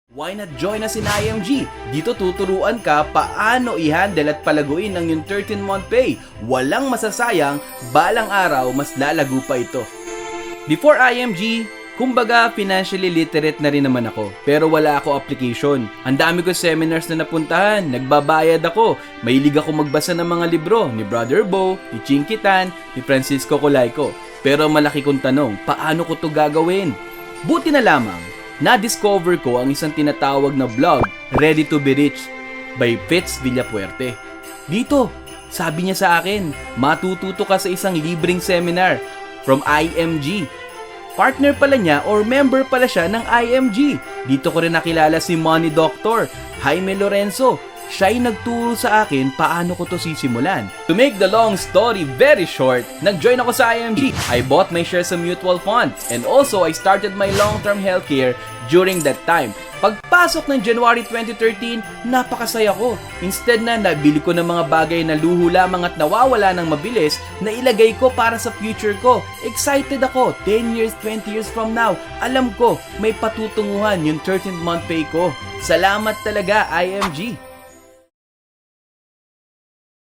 Why not join us in IMG? Dito tuturuan ka paano i-handle at palaguin ang yung 13-month pay. Walang masasayang, balang araw mas lalago pa ito. Before IMG, kumbaga financially literate na rin naman ako. Pero wala ako application. Ang dami ko seminars na napuntahan, nagbabayad ako. Mahilig ako magbasa ng mga libro ni Brother Bo, ni Chinky Tan, ni Francisco Colayco. Pero malaki kong tanong, paano ko to gagawin? Buti na lamang, na-discover ko ang isang tinatawag na blog, Ready to be Rich by Fitz Villapuerte. Dito, sabi niya sa akin, matututo ka sa isang libreng seminar from IMG. Partner pala niya or member pala siya ng IMG. Dito ko rin nakilala si Money Doctor, Jaime Lorenzo. Siya'y nagturo sa akin paano ko to sisimulan. To make the long story very short, nag-join ako sa IMG. I bought my shares sa mutual fund and also I started my long-term healthcare during that time. Pagpasok ng January 2013, napakasaya ko. Instead na nabili ko ng mga bagay na luho lamang at nawawala ng mabilis, na ilagay ko para sa future ko. Excited ako, 10 years, 20 years from now, alam ko may patutunguhan yung 13th month pay ko. Salamat talaga IMG!